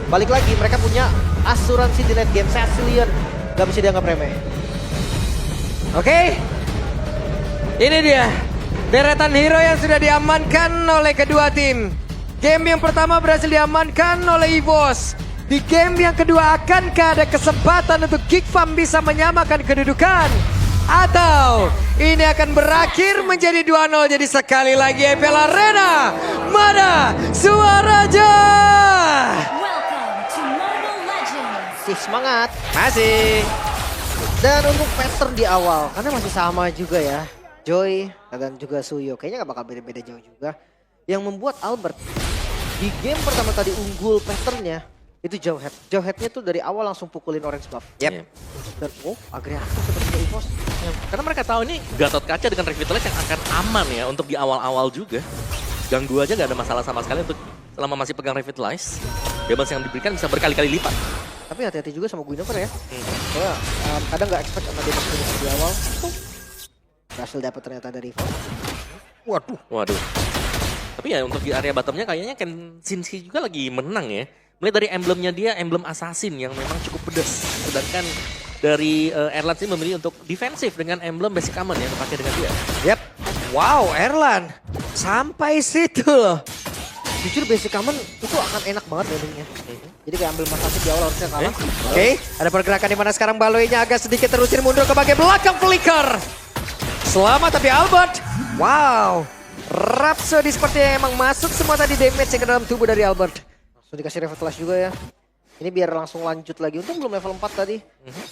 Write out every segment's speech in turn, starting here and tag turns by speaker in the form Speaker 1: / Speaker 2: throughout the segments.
Speaker 1: balik lagi mereka punya asuransi di late game. Sicilian gak bisa dianggap remeh.
Speaker 2: Oke, ini dia deretan hero yang sudah diamankan oleh kedua tim. Game yang pertama berhasil diamankan oleh EVOS. Di game yang kedua akankah ada kesempatan untuk Geek Fam bisa menyamakan kedudukan? Atau ini akan berakhir menjadi 2-0. Jadi sekali lagi EPL Arena, mana Suaraja?
Speaker 3: Welcome to Mobile Legends.
Speaker 1: Masih semangat.
Speaker 2: Masih.
Speaker 1: Dan untuk pattern di awal, karena masih sama juga ya. Joy dan juga Suyo, kayaknya gak bakal beda-beda jauh juga. Yang membuat Albert di game pertama tadi unggul patternnya, itu Jawhead. Jawheadnya tuh dari awal langsung pukulin orange buff.
Speaker 2: Yep.
Speaker 1: Dan agresif seperti EVOS.
Speaker 4: Karena mereka tahu ini Gatot Kaca dengan Revitalize yang akan aman ya untuk di awal-awal juga. Ganggu aja gak ada masalah sama sekali untuk selama masih pegang Revitalize. Bebas yang diberikan bisa berkali-kali lipat.
Speaker 1: Tapi hati-hati juga sama Guinevere ya. Soalnya kadang gak expect sama dia masuk di awal. Berhasil dapat ternyata dari EVOS.
Speaker 4: Waduh. Tapi ya untuk di area bottomnya kayaknya Kenshinski juga lagi menang ya. Mulai dari emblemnya dia, emblem assassin yang memang cukup pedas. Sedangkan dari Erlan sih memilih untuk defensif dengan emblem basic common yang dipakai dengan dia.
Speaker 2: Yap. Wow, Erlan. Sampai situ loh.
Speaker 1: Jujur basic common itu akan enak banget landingnya. Jadi kayak ambil masasik di awal harusnya kalah.
Speaker 2: Oke, ada pergerakan di mana sekarang Baloy-nya agak sedikit terusir mundur ke bagian belakang Flicker. Selamat tapi Albert. Wow. Rhapsody sepertinya emang masuk semua tadi damage ke dalam tubuh dari Albert.
Speaker 1: Langsung dikasih Revitalize juga ya. Ini biar langsung lanjut lagi. Untung belum level 4 tadi.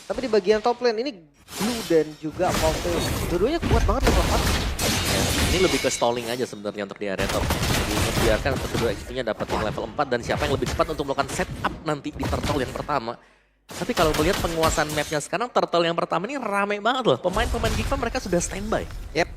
Speaker 1: Tapi di bagian top lane ini Blue dan juga Voltage. Dua-duanya kuat banget level 4.
Speaker 4: Ini lebih ke stalling aja sebenarnya untuk di area top. Jadi membiarkan untuk kedua XP-nya dapat yang level 4 dan siapa yang lebih cepat untuk melakukan setup nanti di turtle yang pertama. Tapi kalau melihat penguasaan mapnya sekarang, turtle yang pertama ini rame banget loh. Pemain-pemain Geek Fam mereka sudah standby.
Speaker 2: Yep.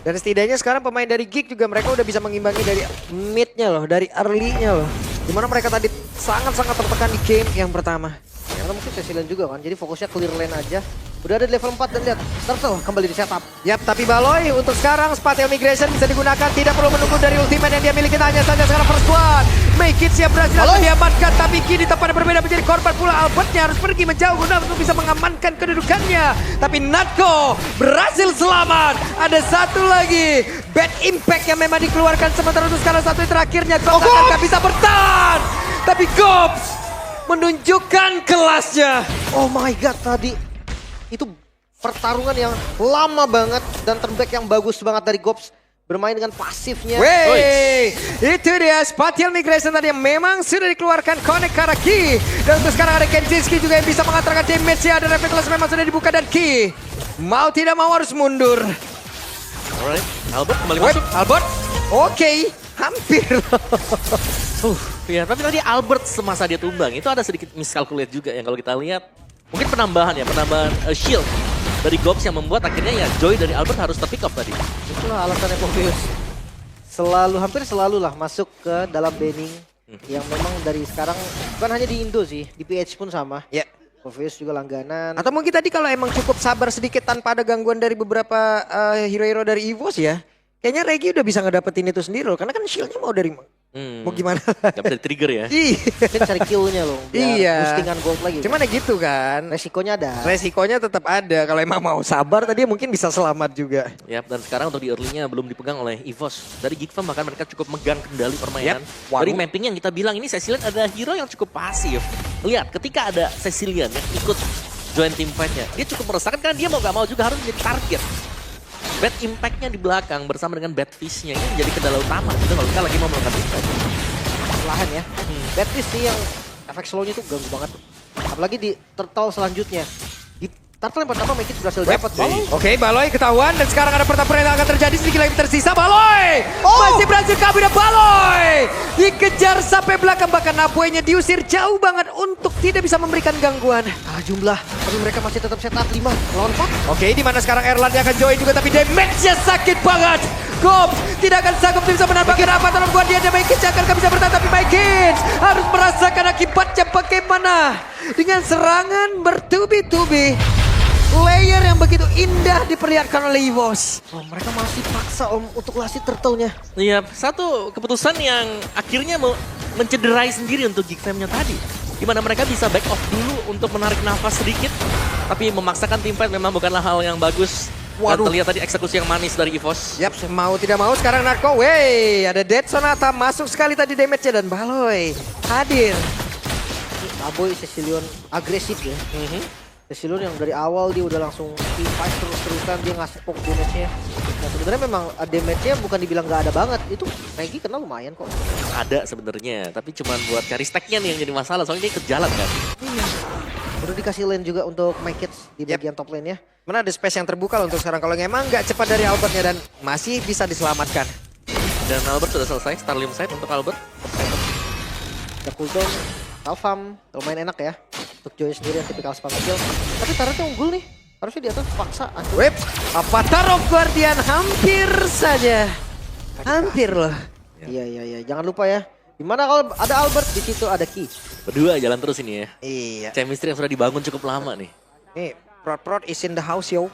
Speaker 2: Dan setidaknya sekarang pemain dari Geek juga mereka udah bisa mengimbangi dari mid-nya loh, dari early-nya loh. Dimana mereka tadi sangat-sangat tertekan di game yang pertama.
Speaker 1: Karena mungkin Cecilian juga kan. Jadi fokusnya clear lane aja. Udah ada di level 4 dan lihat. Turtle kembali di setup.
Speaker 2: Yap, tapi Baloy untuk sekarang Spatial Migration bisa digunakan. Tidak perlu menunggu dari ultimate yang dia miliki. Hanya saja sekarang first blood. Make it siap berhasil untuk diamankan. Tapi kini tempat yang berbeda menjadi korban pula. Albertnya harus pergi menjauh guna untuk bisa mengamankan kedudukannya. Tapi Natko berhasil selamat. Ada satu lagi. Bad impact yang memang dikeluarkan. Sementara untuk sekarang satu yang terakhirnya. Gops akan bisa bertahan. Tapi Gops menunjukkan kelasnya.
Speaker 1: Oh my god tadi. Itu pertarungan yang lama banget. Dan turn-back yang bagus banget dari Gops. Bermain dengan pasifnya.
Speaker 2: Wey, itu dia Spatial Migration tadi yang memang sudah dikeluarkan connect ke arah Ki. Dan untuk sekarang ada Kenshinski juga yang bisa mengantarkan damage ya. Dan Revitalize memang sudah dibuka dan Ki mau tidak mau harus mundur.
Speaker 4: Alright, Albert kembali masuk.
Speaker 2: Albert, oke, hampir.
Speaker 4: Ya, tapi tadi Albert semasa dia tumbang itu ada sedikit miscalculate juga yang kalau kita lihat. Mungkin penambahan shield dari Gops yang membuat akhirnya ya Joy dari Albert harus terpick up tadi.
Speaker 1: Itulah alasannya Povius. Hampir selalu lah masuk ke dalam banning. Yang memang dari sekarang, bukan hanya di Indo sih, di PH pun sama.
Speaker 2: Ya.
Speaker 1: Povius juga langganan.
Speaker 2: Atau mungkin tadi kalau emang cukup sabar sedikit tanpa ada gangguan dari beberapa hero-hero dari EVOS ya. Kayaknya Regi udah bisa ngedapetin itu sendiri loh. Karena kan shieldnya mau dari mau gimana?
Speaker 4: Gak bisa trigger ya.
Speaker 2: Iya.
Speaker 1: Mungkin cari killnya loh. Biar
Speaker 2: Iya.
Speaker 1: boostingan gold lagi.
Speaker 2: Cuman ya gitu kan.
Speaker 1: Resikonya ada.
Speaker 2: Resikonya tetap ada. Kalau emang mau sabar tadi mungkin bisa selamat juga.
Speaker 4: Ya, dan sekarang untuk di early-nya belum dipegang oleh EVOS. Dari Geek Fam bahkan mereka cukup megang kendali permainan.
Speaker 2: Yep. Waduh.
Speaker 4: Dari mapping yang kita bilang ini Cecilian ada hero yang cukup pasif. Lihat, ketika ada Cecilian yang ikut join team fight-nya, dia cukup meresahkan karena dia mau gak mau juga harus menjadi target. Bad impact-nya di belakang bersama dengan bad fish-nya ini menjadi kendala utama. Gitu kalau kita lagi mau melakukan impact.
Speaker 1: Lahan ya. Bad Fist sih yang efek slow-nya tuh ganggu banget. Apalagi di turtle selanjutnya. Di turtle yang pertama Make It berhasil dapat.
Speaker 2: Oke, Baloy ketahuan dan sekarang ada pertempuran yang akan terjadi. Sedikit lagi tersisa Baloy. Masih berhasil kabur dan Baloy dikejar sampai belakang, bahkan Naboy-nya diusir jauh banget untuk tidak bisa memberikan gangguan.
Speaker 1: Jumlah. Tapi mereka masih tetap setup 5 lawan 4.
Speaker 2: Oke, di mana sekarang Erlan akan join juga tapi damage-nya sakit banget. Gops tidak akan sanggup bisa menambahkan apa dalam buat dia. Dan Maikic akan bisa bertahan tapi Maikic harus merasakan akibatnya bagaimana. Dengan serangan bertubi-tubi. Layer yang begitu indah diperlihatkan oleh EVOS.
Speaker 1: Oh, mereka masih paksa untuk lasi turtle-nya.
Speaker 4: Iya, satu keputusan yang akhirnya mencederai sendiri untuk Geek Fam-nya tadi. Dimana mereka bisa back off dulu untuk menarik nafas sedikit. Tapi memaksakan tim fight memang bukanlah hal yang bagus. Dan
Speaker 2: Waduh.
Speaker 4: terlihat tadi eksekusi yang manis dari EVOS.
Speaker 2: Yap, mau tidak mau sekarang Narko. Wey, ada Dead Sonata masuk sekali tadi damage-nya dan Baloy hadir.
Speaker 1: Aboy Cecilion agresif ya. Cecilion yang dari awal dia udah langsung team fight terus-terusan, dia ngasih poke damage-nya. Nah sebenarnya memang damage-nya bukan dibilang nggak ada banget, itu Regi kena lumayan kok.
Speaker 4: Ada sebenarnya, tapi cuman buat cari stack-nya nih yang jadi masalah. Soalnya dia kejalan kan.
Speaker 1: Udah dikasih lane juga untuk My Kids di
Speaker 2: Yep.
Speaker 1: bagian top lane-nya.
Speaker 2: Mana ada space yang terbuka loh untuk sekarang. Kalau emang nggak cepat dari Albertnya dan masih bisa diselamatkan.
Speaker 4: Dan Albert sudah selesai, Starlim side untuk Albert.
Speaker 1: Ada cooldown, Alfam, lumayan enak ya. Untuk Joy sendiri yang tipikal spam kill. Tapi turretnya unggul nih, harusnya di atas paksa. Aduh.
Speaker 2: Whip, Avatar of Guardian hampir saja. Hampir loh.
Speaker 1: Iya, jangan lupa ya. Dimana kalau ada Albert, di situ ada Ki.
Speaker 4: Berdua jalan terus ini ya.
Speaker 2: Iya.
Speaker 4: Chemistry yang sudah dibangun cukup lama nih.
Speaker 2: Nih, Prot is in the house yo.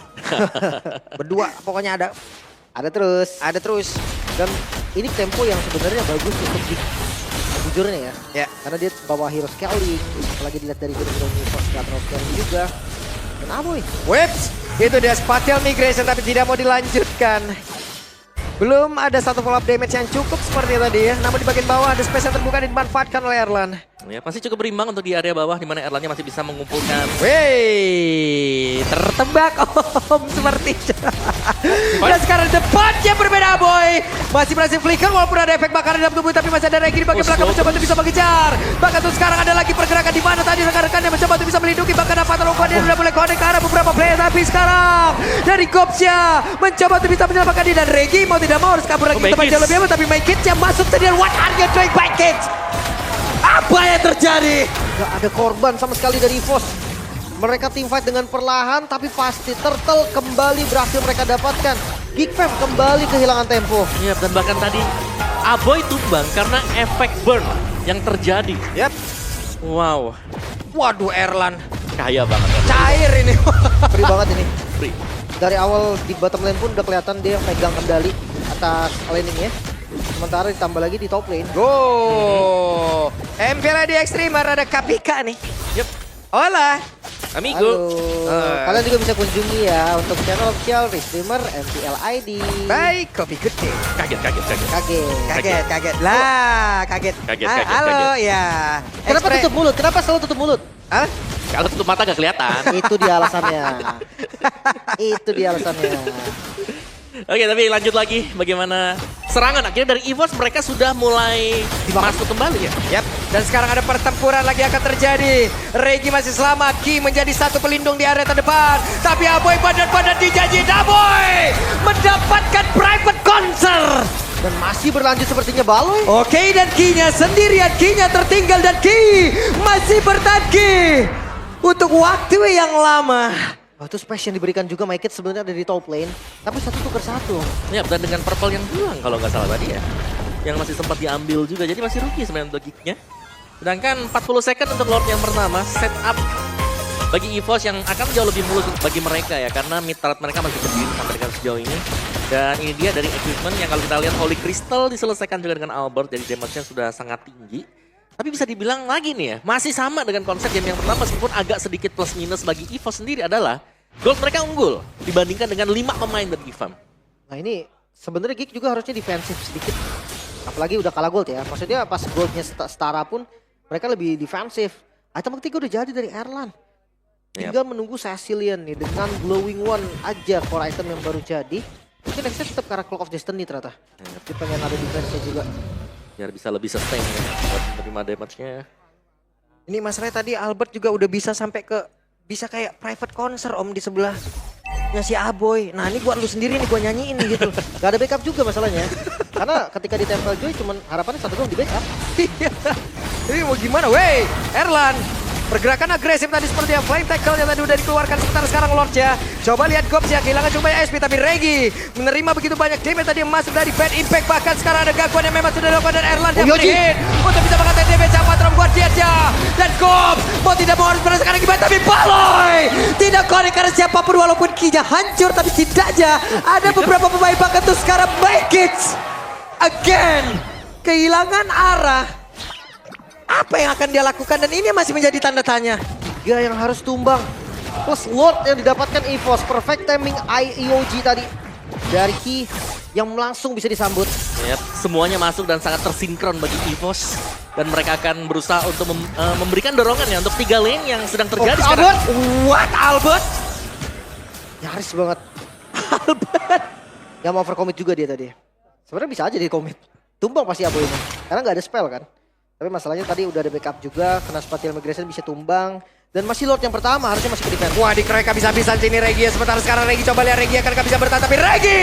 Speaker 2: Berdua pokoknya ada.
Speaker 1: Ada terus.
Speaker 2: Ada terus.
Speaker 1: Dan ini tempo yang sebenarnya bagus untuk di jujurnya ya.
Speaker 2: Ya.
Speaker 1: Karena dia bawa hero scaling, apalagi dilihat dari hero scaling juga. Dan Aboy.
Speaker 2: Whips, itu dia spatial migration tapi tidak mau dilanjutkan. Belum ada satu follow up damage yang cukup seperti tadi ya. Namun di bagian bawah ada space yang terbuka dan dimanfaatkan oleh Erlan.
Speaker 4: Ya, masih cukup berimbang untuk di area bawah di mana Erlannya masih bisa mengumpulkan.
Speaker 2: Wey, tertembak om seperti itu. Dan sekarang depannya berbeda boy. Masih berhasil flicker walaupun ada efek bakaran dalam tubuh tapi masih ada Regi di bagian belakang mencoba untuk bisa mengejar. Bahkan tuh sekarang ada lagi pergerakan di mana tadi rekan-rekan yang mencoba untuk bisa melindungi bahkan Avatar of Guardian sudah mulai connect ke arah beberapa player tapi sekarang dari Gopsya mencoba untuk bisa menyelamatkan diri dan Regi mau tidak mau harus kabur lagi ke tempat jauh lebih aman tapi My Kids yang masuk tadi dan what are you doing My Kids? Apa yang terjadi?
Speaker 1: Gak ada korban sama sekali dari EVOS. Mereka team fight dengan perlahan tapi pasti Turtle kembali berhasil mereka dapatkan. Geek Fam kembali kehilangan tempo.
Speaker 4: Iya, dan bahkan tadi Aboy tumbang karena efek burn yang terjadi.
Speaker 2: Yap.
Speaker 4: Wow,
Speaker 2: Waduh Erlan.
Speaker 4: kaya banget.
Speaker 2: Cair ini.
Speaker 1: Free banget ini.
Speaker 4: Free.
Speaker 1: Dari awal di bottom lane pun udah kelihatan dia yang pegang kendali atas laning ya. Sementara ditambah lagi di top lane.
Speaker 2: Go. MPL di Extremer ada Kapika nih.
Speaker 4: Yep.
Speaker 2: Hola.
Speaker 4: Amigo.
Speaker 1: Kalian juga bisa kunjungi ya untuk channel official Restreamer MPL ID.
Speaker 2: Baik, kopi gede.
Speaker 4: Kaget.
Speaker 2: Kaget. Lah, kaget.
Speaker 4: Kaget.
Speaker 2: Halo, ya.
Speaker 1: Kenapa tutup mulut? Kenapa selalu tutup mulut?
Speaker 2: Hah?
Speaker 4: Kalau tutup mata gak kelihatan.
Speaker 1: Itu dia alasannya. Itu dia alasannya.
Speaker 4: Oke, tapi lanjut lagi. Bagaimana serangan? Akhirnya dari EVOS mereka sudah mulai masuk kembali ya.
Speaker 2: Yap, dan sekarang ada pertempuran lagi akan terjadi. Regi masih selamat, Ki menjadi satu pelindung di area terdepan. Tapi Aboy badan-badan dijanji Aboy mendapatkan private concert.
Speaker 1: Dan masih berlanjut sepertinya Baloy.
Speaker 2: Oke, dan Ki-nya sendirian, Ki-nya tertinggal dan Ki masih bertahan Ki untuk waktu yang lama.
Speaker 1: Oh, itu space yang diberikan juga My Kids sebenarnya ada di top lane. Tapi satu tuker satu.
Speaker 4: Ya, dan dengan purple yang hilang kalau nggak salah tadi ya. Yang masih sempat diambil juga, jadi masih rugi sebenarnya untuk geeknya. Sedangkan 40 second untuk Lord yang pertama, setup bagi EVOS yang akan jauh lebih mulus bagi mereka ya. Karena mid turret mereka masih berdiri sampai dengan sejauh ini. Dan ini dia dari equipment yang kalau kita lihat Holy Crystal diselesaikan juga dengan Albert, jadi damage-nya sudah sangat tinggi. Tapi bisa dibilang lagi nih ya, masih sama dengan konsep game yang pertama meskipun agak sedikit plus minus bagi EVOS sendiri adalah gold mereka unggul dibandingkan dengan 5 pemain dari GiFam.
Speaker 1: Nah ini sebenarnya Geek juga harusnya defensif sedikit. Apalagi udah kalah gold ya. Maksudnya pas goldnya setara pun mereka lebih defensif. Item ketiga udah jadi dari Erlan. Tinggal menunggu Cecilion nih dengan Glowing One aja core item yang baru jadi. Mungkin nextnya tetap karena Clock of Destiny ternyata. Dia pengen ada defense-nya juga.
Speaker 4: Biar bisa lebih sustain ya, buat menerima damage-nya.
Speaker 2: Ini masalahnya tadi Albert juga udah bisa sampai ke bisa kayak private concert om di sebelahnya si Aboy. Nah ini buat lu sendiri nih gua nyanyiin nih gitu.
Speaker 1: Gak ada backup juga masalahnya. Karena ketika ditempel Joy cuman harapannya satu doang di backup.
Speaker 2: Ini mau gimana? Wey, Erlan. Pergerakan agresif tadi seperti yang flame tackle yang tadi udah dikeluarkan sebentar sekarang Lord ya. Coba lihat Gops ya, kehilangan cuma SP tapi Regi menerima begitu banyak damage tadi yang masuk dari bad impact. Bahkan sekarang ada gangguan yang memang sudah dilakukan dan Erlan yang hit untuk bisa mengatakan damage yang Patron Guardian-nya. Dan Gops mau tidak mau harus merasakan akibat tapi Baloy tidak connect karena siapapun walaupun Ki-nya hancur tapi setidaknya ada beberapa pemain bahkan tuh sekarang make it again. Kehilangan arah. Apa yang akan dia lakukan dan ini masih menjadi tanda tanya.
Speaker 1: 3 yang harus tumbang. Plus Lord yang didapatkan EVOS. Perfect timing IEOG tadi. Dari Ki yang langsung bisa disambut.
Speaker 4: Yap, semuanya masuk dan sangat tersinkron bagi EVOS. Dan mereka akan berusaha untuk memberikan dorongan ya untuk 3 lane yang sedang terjadi sekarang.
Speaker 2: Albert! What? Albert?
Speaker 1: Nyaris banget. Albert. Gak mau overcommit juga dia tadi. Sebenarnya bisa aja dia commit. Tumbang pasti Abo ini. Karena gak ada spell kan. Tapi masalahnya tadi udah ada backup juga. Kena Spatial Migration bisa tumbang. Dan masih Lord yang pertama harusnya masih ke defense.
Speaker 2: Wah, dikerek habis-habisan sini Regi. Sementara sekarang Regi coba lihat Regi akan bisa bertahan. Tapi Regi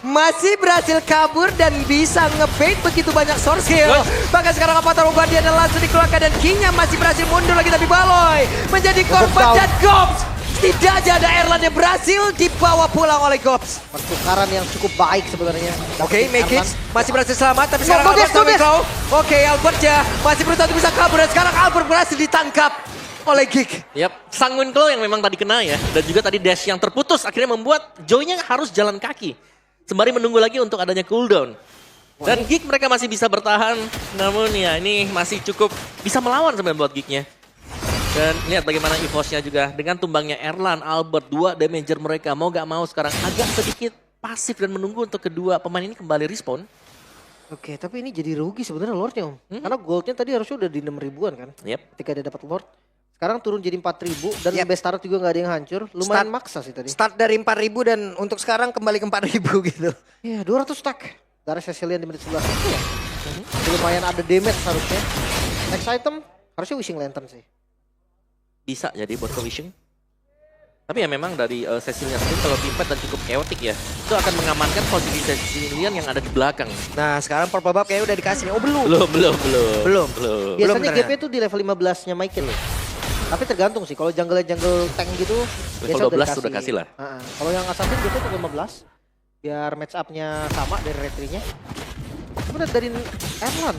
Speaker 2: masih berhasil kabur dan bisa ngebait begitu banyak source kill. Bahkan sekarang Avatar Guardian langsung dikeluarkan dan King-nya masih berhasil mundur lagi. Tapi Baloy menjadi korban dan Gops. Tidak aja ada Erlan yang berhasil dibawa pulang oleh Gops.
Speaker 1: Pertukaran yang cukup baik sebenarnya.
Speaker 2: Oke, Mekic masih berhasil selamat. Tapi
Speaker 1: No,
Speaker 2: sekarang
Speaker 1: no dash,
Speaker 2: Albert
Speaker 1: no dash.
Speaker 2: Claw. Oke, Albert ya masih berusaha untuk bisa kabur. Dan sekarang Albert berhasil ditangkap oleh Geek.
Speaker 4: Yap, Sanguine Claw yang memang tadi kena ya. Dan juga tadi dash yang terputus akhirnya membuat Joy-nya harus jalan kaki. Sembari menunggu lagi untuk adanya cooldown. Dan Geek mereka masih bisa bertahan. Namun ya ini masih cukup bisa melawan sebenarnya buat Geek-nya. Dan lihat bagaimana EVOS-nya juga. Dengan tumbangnya Erlan, Albert, 2 damager mereka. Mau gak mau sekarang agak sedikit pasif dan menunggu untuk kedua pemain ini kembali respawn.
Speaker 1: Oke, tapi ini jadi rugi sebenarnya Lordnya Om. Karena goldnya tadi harusnya udah di 6 ribuan kan.
Speaker 4: Yap.
Speaker 1: Ketika dia dapat Lord. Sekarang turun jadi 4.000 dan
Speaker 2: Yap.
Speaker 1: best start juga gak ada yang hancur. Lumayan maksa sih tadi.
Speaker 2: Start dari 4.000 dan untuk sekarang kembali ke 4.000 gitu.
Speaker 1: Iya, 200 stack. Dari Cecilian di menit 11 itu ya. Jadi lumayan ada damage harusnya. Next item harusnya Wishing Lantern sih.
Speaker 4: Bisa jadi buat Wishing. Tapi ya memang dari Cecilian sendiri kalau teamfight dan cukup chaotic ya. Itu akan mengamankan posisi Cecilian yang ada di belakang.
Speaker 2: Nah, sekarang Purple Buff kayaknya udah dikasih. Oh, belum.
Speaker 4: Belum.
Speaker 1: Biasanya
Speaker 2: ternyata.
Speaker 1: GP itu di level 15-nya Michael loh. Tapi tergantung sih, kalau jungle tank gitu
Speaker 4: Level
Speaker 1: biasa
Speaker 4: 12 udah kasih lah.
Speaker 1: Kalau yang assassin gitu tuh 15. Biar match up-nya sama dari retry-nya. Kemudian dari Erlan,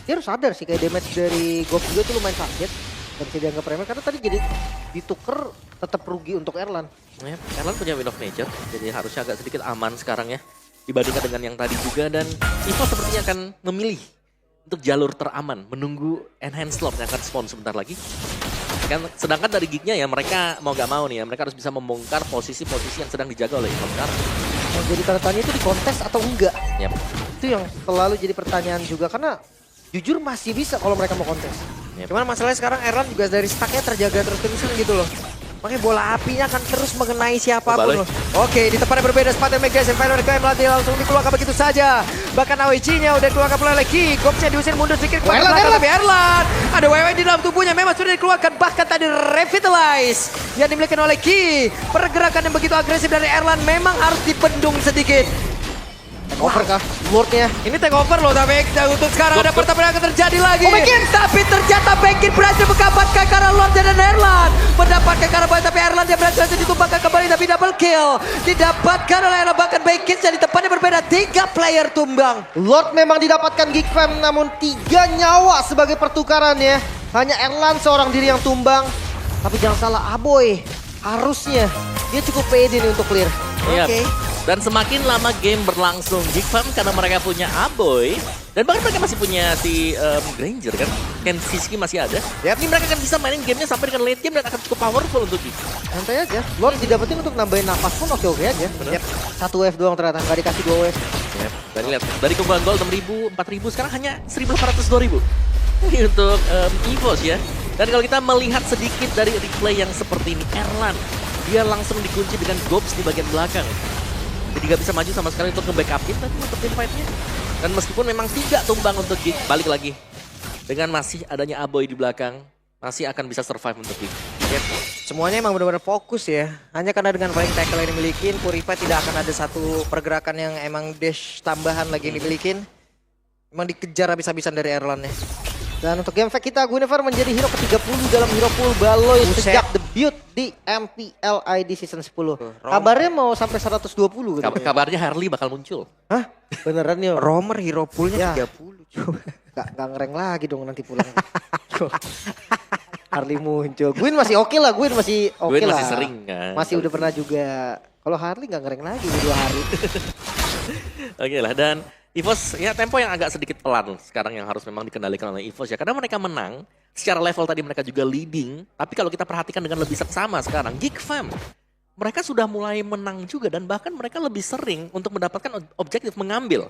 Speaker 1: dia harus sadar sih kayak damage dari Goff juga tuh lumayan sakit. Dan bisa dianggap remeh karena tadi jadi dituker tetap rugi untuk Erlan.
Speaker 4: Ya, Erlan punya Wind of Nature, jadi harusnya agak sedikit aman sekarang ya. Dibandingkan dengan yang tadi juga dan Evo sepertinya akan memilih untuk jalur teraman, menunggu enhance lock yang akan spawn sebentar lagi. Kan, sedangkan dari Geek-nya ya mereka mau gak mau nih ya, mereka harus bisa membongkar posisi-posisi yang sedang dijaga oleh Evo sekarang.
Speaker 1: Yang jadi tanda tanya itu di kontes atau enggak?
Speaker 4: Yap.
Speaker 1: Itu yang selalu jadi pertanyaan juga karena jujur masih bisa kalau mereka mau kontes.
Speaker 2: Cuman masalahnya sekarang Erlan juga dari stacknya terjaga terus-terusan gitu loh. Makanya bola apinya akan terus mengenai siapapun loh. Oke, di tempat yang berbeda Spatial Migration Final Reclaim melatih langsung dikeluarkan begitu saja. Bahkan AWG-nya udah dikeluarkan pula lagi. Gopsnya diusir mundur sedikit kepada belakang tapi Erlan. Ada WW di dalam tubuhnya memang sudah dikeluarkan. Bahkan tadi Revitalize yang dimiliki oleh Ki. Pergerakan yang begitu agresif dari Erlan memang harus dibendung sedikit.
Speaker 1: Over kah? Lordnya.
Speaker 2: Ini take over loh, tapi untuk sekarang ada pertarungan yang akan terjadi lagi.
Speaker 1: Oh, Bekin!
Speaker 2: Tapi ternyata Bekin berhasil mendapatkan karena Lord dan Erlan. Mendapatkan karena tapi Erlan dia berhasil ditumbangkan kembali tapi double kill. Didapatkan oleh Erlan bahkan Bekin jadi tempatnya berbeda. 3 player tumbang.
Speaker 1: Lord memang didapatkan Geek Fam namun 3 nyawa sebagai pertukaran ya. Hanya Erlan seorang diri yang tumbang. Tapi jangan salah Aboy. Harusnya dia cukup pede nih untuk clear.
Speaker 4: Iya.
Speaker 2: Oke.
Speaker 4: Dan semakin lama game berlangsung, Geek Fam karena mereka punya Aboy dan bahkan mereka masih punya si Granger kan, Ken Fiski masih ada.
Speaker 2: Yap.
Speaker 4: Ini mereka akan bisa mainin gamenya sampai dengan late game dan akan cukup powerful untuk Geek.
Speaker 1: Santai aja. Lord didapetin untuk nambahin nafas pun oke-oke aja.
Speaker 2: Yap.
Speaker 1: 1 wave doang ternyata, nggak dikasih 2 wave.
Speaker 4: Yep. Dan lihat dari keunggulan gol 6.000, 4.000 sekarang hanya 1.800, 2.000. Ini untuk EVOS ya. Dan kalau kita melihat sedikit dari replay yang seperti ini, Erlan dia langsung dikunci dengan Gobs di bagian belakang. Jadi gak bisa maju sama sekali untuk nge-backupin tadi untuk tim fight-nya. Dan meskipun memang tidak tumbang untuk Geek, balik lagi. Dengan masih adanya Aboy di belakang, masih akan bisa survive untuk Geek.
Speaker 2: Yep. Semuanya emang benar-benar fokus ya. Hanya karena dengan flying tackle yang dimiliki, Purify tidak akan ada satu pergerakan yang emang dash tambahan lagi yang dimiliki. Emang dikejar habis-habisan dari Erlan ya.
Speaker 1: Dan untuk game fact kita, Guinevere menjadi hero ke-30 dalam hero pool Baloy sejak debut di MPL ID Season 10. Kabarnya mau sampai 120 gitu.
Speaker 4: Kabarnya Harley bakal muncul.
Speaker 1: Hah? Beneran ya?
Speaker 2: Romer hero poolnya
Speaker 1: Ya.
Speaker 2: 30 coba.
Speaker 1: Gak ngereng lagi dong nanti pulang. Harley muncul. Gwyn masih oke lah, Gwyn masih oke
Speaker 4: Gwyn
Speaker 1: lah.
Speaker 4: masih sering kan.
Speaker 1: Masih udah pernah juga. Kalau Harley gak ngereng lagi 2 hari.
Speaker 4: Oke lah, dan EVOS ya tempo yang agak sedikit pelan sekarang yang harus memang dikendalikan oleh EVOS ya. Karena mereka menang, secara level tadi mereka juga leading. Tapi kalau kita perhatikan dengan lebih seksama sekarang, Geek Fam. Mereka sudah mulai menang juga dan bahkan mereka lebih sering untuk mendapatkan objektif mengambil.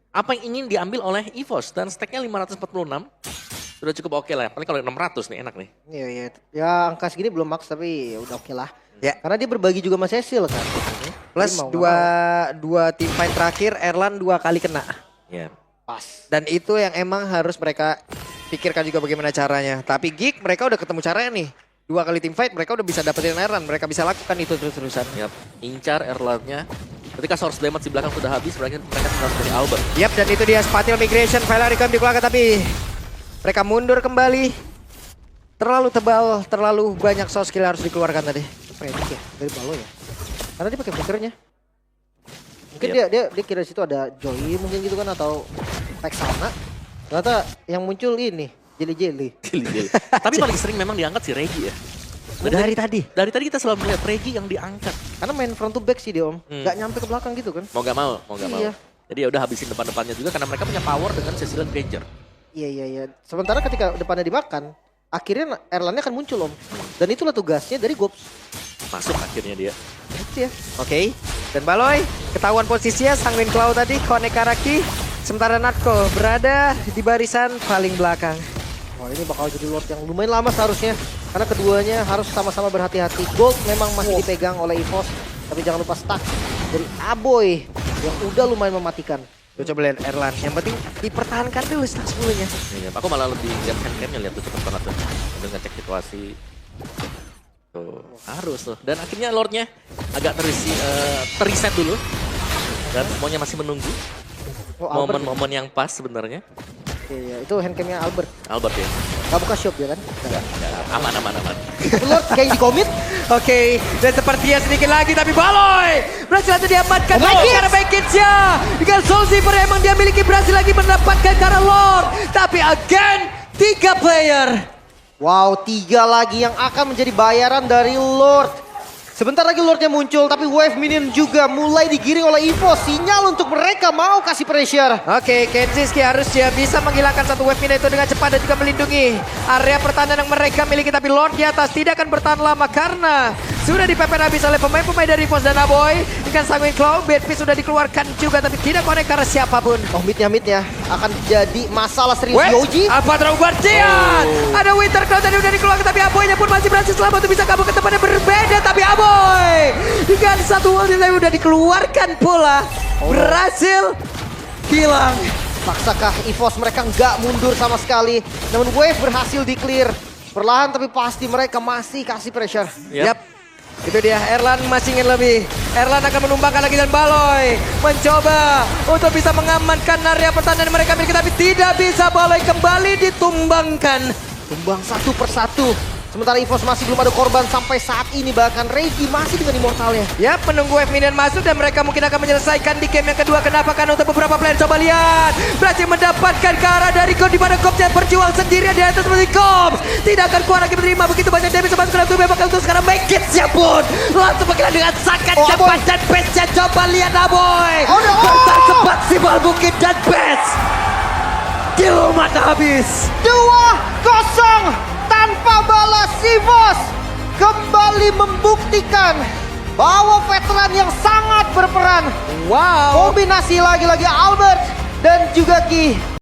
Speaker 4: Apa yang ingin diambil oleh EVOS dan stacknya 546. Sudah cukup oke lah, paling kalau 600 nih enak nih.
Speaker 1: Iya, iya. Ya angka segini belum max tapi udah oke lah.
Speaker 2: Ya.
Speaker 1: Karena dia berbagi juga sama Cecil kan.
Speaker 2: Plus
Speaker 1: Jadi mau nggak
Speaker 2: dua team fight terakhir, Erlan 2 kali kena.
Speaker 4: Ya.
Speaker 1: pas.
Speaker 2: Dan itu yang emang harus mereka pikirkan juga bagaimana caranya. Tapi Geek mereka udah ketemu caranya nih. 2 kali team fight mereka udah bisa dapetin Erlan. Mereka bisa lakukan itu terus-terusan.
Speaker 4: Yap, incar Erlan-nya. Ketika source damage di belakang sudah habis, mereka harus dari Albert.
Speaker 2: Yap, dan itu dia Spatial Migration. Velaricon dikeluarkan tapi mereka mundur kembali. Terlalu tebal, terlalu banyak source skill harus dikeluarkan tadi.
Speaker 1: Predik ya dari Balo ya. Karena dia pakai flickernya. Mungkin
Speaker 4: Iya.
Speaker 1: dia kira situ ada Joy mungkin gitu kan atau Texana. Ternyata yang muncul ini Jelly.
Speaker 4: Tapi paling sering memang diangkat si Regi ya.
Speaker 2: Dari tadi.
Speaker 4: Dari tadi kita selalu melihat Regi yang diangkat.
Speaker 1: Karena main front to back sih dia Om.
Speaker 4: Hmm.
Speaker 1: Gak nyampe ke belakang gitu kan.
Speaker 4: Mau gak mau.
Speaker 1: Iya.
Speaker 4: Jadi ya udah habisin depan-depannya juga karena mereka punya power dengan Cecilian Ranger.
Speaker 1: Iya. Sementara ketika depannya dimakan, akhirnya Erlannya akan muncul Om. Dan itulah tugasnya dari Gops.
Speaker 4: Masuk akhirnya dia.
Speaker 1: Itu ya.
Speaker 2: Oke. Dan Baloy ketahuan posisinya Sanguine Claw tadi connect Araki. Sementara Natko berada di barisan paling belakang.
Speaker 1: Wah ini bakal jadi Lord yang lumayan lama seharusnya. Karena keduanya harus sama-sama berhati-hati. Gold memang masih dipegang oleh EVOS. Tapi jangan lupa stuck dari Aboy yang udah lumayan mematikan.
Speaker 2: Tuh coba lihat Erlan. Yang penting dipertahankan dulu stack 10-nya.
Speaker 4: Iya, aku malah lebih lihat handcamnya, lihat tuh cepet banget tuh. Sambil ngecek situasi. Tuh, harus tuh. Dan akhirnya Lordnya agak terreset dulu. Dan semuanya masih menunggu
Speaker 1: Oh Albert.
Speaker 4: momen-momen yang pas sebenarnya.
Speaker 1: Iya, itu handcamnya Albert.
Speaker 4: Albert ya.
Speaker 1: Gak buka shop ya kan?
Speaker 4: Enggak, aman.
Speaker 1: Tapi Lord kayak di komit.
Speaker 2: Oke, dan sepertinya sedikit lagi tapi Baloy berhasil saja diamankan karena Backits-nya. Dengan Soul Silver yang emang dia miliki berhasil lagi mendapatkan karena Lord. Tapi again 3 player.
Speaker 1: Wow, 3 lagi yang akan menjadi bayaran dari Lord. Sebentar lagi Lordnya muncul, tapi wave minion juga mulai digiring oleh EVOS. Sinyal untuk mereka mau kasih pressure.
Speaker 2: Oke, Kenziski harusnya bisa menghilangkan satu wave minion itu dengan cepat dan juga melindungi area pertahanan yang mereka miliki. Tapi Lord di atas tidak akan bertahan lama karena sudah dipepet habis oleh pemain-pemain dari EVOS dan Aboy. Dengan Sanguine Claw, BTP sudah dikeluarkan juga tapi tidak connect karena siapapun.
Speaker 1: Oh midnya akan jadi masalah serius Yoji.
Speaker 2: Apa Traubartian? Ada Winter Cloud tadi udah dikeluarkan tapi Aboynya pun masih berhasil selamat untuk bisa kabur ke tempat yang berbeda. Tapi Aboy dengan satu ulti yang udah dikeluarkan pula berhasil hilang.
Speaker 1: Paksakah EVOS mereka nggak mundur sama sekali. Namun wave berhasil di clear. Perlahan tapi pasti mereka masih kasih pressure.
Speaker 2: Yap. Itu dia, Erlan masih ingin lebih. Erlan akan menumbangkan lagi dan Baloy mencoba untuk bisa mengamankan area pertahanan mereka miliki tapi tidak bisa. Baloy kembali ditumbangkan.
Speaker 1: Tumbang satu persatu. Sementara EVOS masih belum ada korban sampai saat ini. Bahkan Regi masih dengan immortalnya.
Speaker 2: Ya, menunggu wave minion masuk dan mereka mungkin akan menyelesaikan di game yang kedua. Kenapa? Karena untuk beberapa player coba lihat. Berhasil mendapatkan ke arah dari Gops di mana Gopsnya berjuang sendirian di atas seperti Gops. Tidak akan kuat lagi menerima begitu banyak damage sebab kena tuh bakal untuk sekarang Backits-nya pun langsung bergerak dengan sangat cepat dan Best-nya coba lihat Aboy. Bertahan cepat si bal bukit dan Best. Kill mata habis.
Speaker 1: 2-0 tanpa balas. EVOS kembali membuktikan bahwa veteran yang sangat berperan.
Speaker 2: Wow.
Speaker 1: Kombinasi lagi-lagi Albert dan juga Ki.